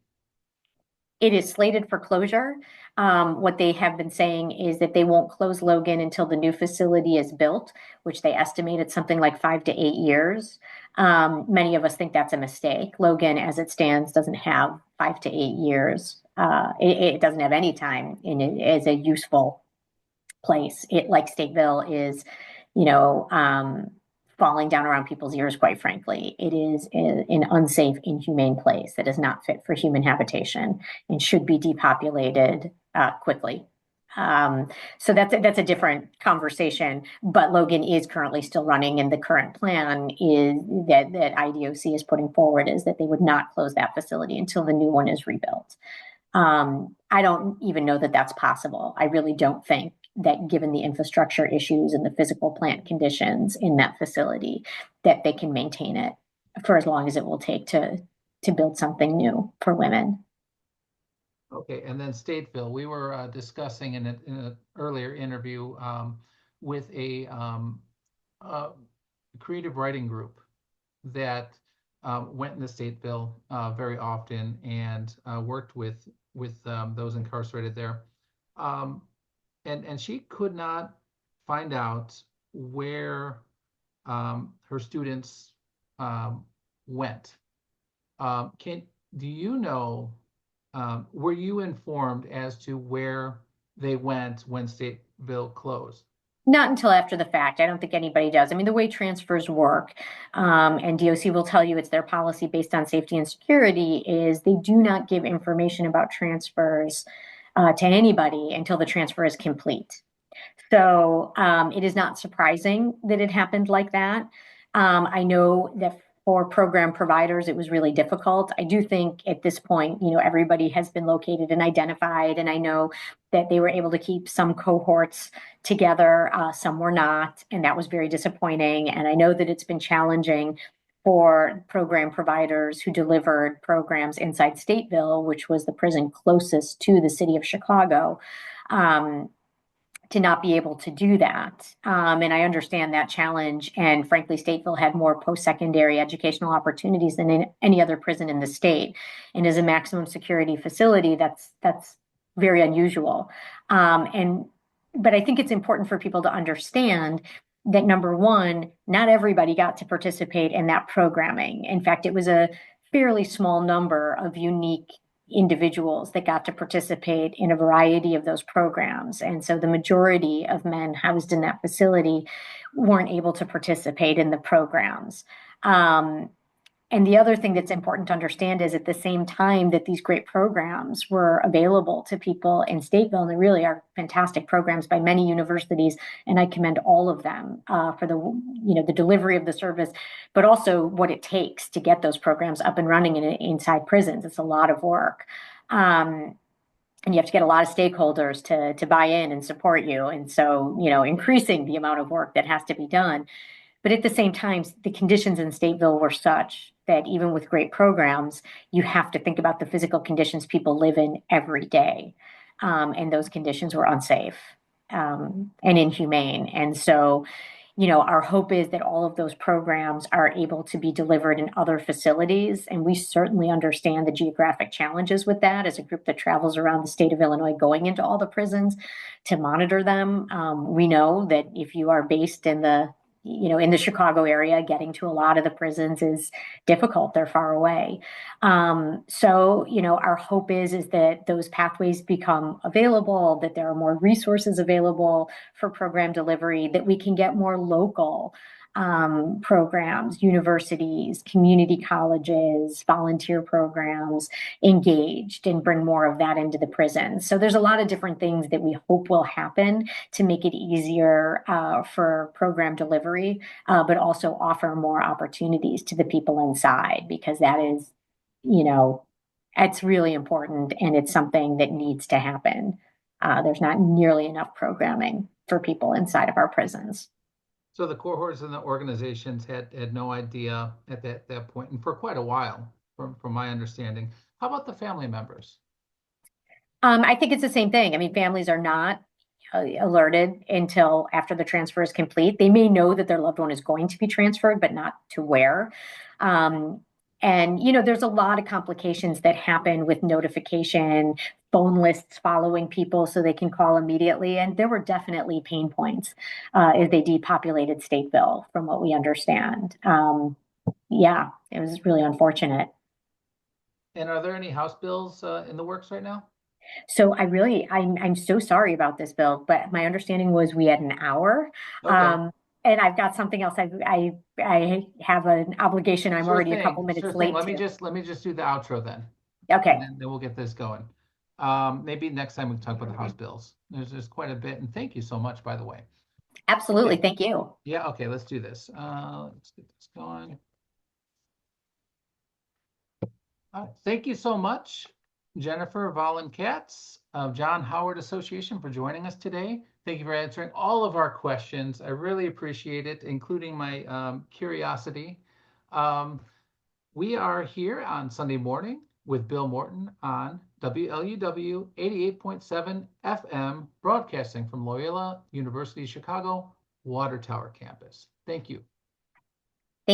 [SPEAKER 2] It is slated for closure. What they have been saying is that they won't close Logan until the new facility is built, which they estimated something like 5 to 8 years. Many of us think that's a mistake. Logan, as it stands, doesn't have 5 to 8 years. It doesn't have any time in it as a useful place. It, like Stateville, is, falling down around people's ears, quite frankly. It is an unsafe, inhumane place that is not fit for human habitation and should be depopulated quickly. So that's a different conversation, but Logan is currently still running, and the current plan is that IDOC is putting forward is that they would not close that facility until the new one is rebuilt. I don't even know that that's possible. I really don't think that, given the infrastructure issues and the physical plant conditions in that facility, that they can maintain it for as long as it will take to build something new for women.
[SPEAKER 1] Okay, and then Stateville, we were discussing in an earlier interview with a creative writing group that went into Stateville very often and worked with those incarcerated there. And she could not find out where her students went. Do you know, were you informed as to where they went when Stateville closed?
[SPEAKER 2] Not until after the fact. I don't think anybody does. I mean, the way transfers work, and DOC will tell you it's their policy based on safety and security, is they do not give information about transfers to anybody until the transfer is complete. So it is not surprising that it happened like that. I know that for program providers, it was really difficult. I do think at this point, everybody has been located and identified, and I know that they were able to keep some cohorts together, some were not, and that was very disappointing. And I know that it's been challenging for program providers who delivered programs inside Stateville, which was the prison closest to the city of Chicago, to not be able to do that. And I understand that challenge. And frankly, Stateville had more post-secondary educational opportunities than in any other prison in the state. And as a maximum security facility, that's very unusual. But I think it's important for people to understand that, number one, not everybody got to participate in that programming. In fact, it was a fairly small number of unique individuals that got to participate in a variety of those programs. And so the majority of men housed in that facility weren't able to participate in the programs. And the other thing that's important to understand is, at the same time that these great programs were available to people in Stateville, and they really are fantastic programs by many universities, and I commend all of them for the delivery of the service, but also what it takes to get those programs up and running inside prisons. It's a lot of work. And you have to get a lot of stakeholders to buy in and support you. And so, increasing the amount of work that has to be done. But at the same time, the conditions in Stateville were such that even with great programs, you have to think about the physical conditions people live in every day. And those conditions were unsafe and inhumane. And so, our hope is that all of those programs are able to be delivered in other facilities. And we certainly understand the geographic challenges with that as a group that travels around the state of Illinois going into all the prisons to monitor them. We know that if you are based in the Chicago area, getting to a lot of the prisons is difficult. They're far away. So, our hope is that those pathways become available, that there are more resources available for program delivery, that we can get more local programs, universities, community colleges, volunteer programs engaged and bring more of that into the prison. So there's a lot of different things that we hope will happen to make it easier for program delivery, but also offer more opportunities to the people inside, because that is, it's really important and it's something that needs to happen. There's not nearly enough programming for people inside of our prisons.
[SPEAKER 1] So the cohorts and the organizations had no idea at that point, and for quite a while, from my understanding. How about the family members?
[SPEAKER 2] I think it's the same thing. I mean, families are not alerted until after the transfer is complete. They may know that their loved one is going to be transferred, but not to where. And, there's a lot of complications that happen with notification, phone lists following people so they can call immediately. And there were definitely pain points as they depopulated Stateville, from what we understand. Yeah, it was really unfortunate.
[SPEAKER 1] And are there any House bills in the works right now?
[SPEAKER 2] So I'm so sorry about this, Bill, but my understanding was we had an hour.
[SPEAKER 1] Okay.
[SPEAKER 2] And I've got something else. I have an obligation. I'm already a couple minutes
[SPEAKER 1] Sure thing.
[SPEAKER 2] late
[SPEAKER 1] Let me
[SPEAKER 2] to.
[SPEAKER 1] just do the outro then.
[SPEAKER 2] Okay,
[SPEAKER 1] And then we'll get this going. Maybe next time we can talk about the House bills. There's quite a bit. And thank you so much, by the way.
[SPEAKER 2] absolutely.
[SPEAKER 1] Okay.
[SPEAKER 2] Thank you.
[SPEAKER 1] Yeah, okay, let's do this. Let's get this going. Thank you so much, Jennifer Vollen-Katz of John Howard Association, for joining us today. Thank you for answering all of our questions. I really appreciate it, including my curiosity. We are here on Sunday morning with Bill Morton on WLUW 88.7 FM, broadcasting from Loyola University Chicago Water Tower campus. Thank you.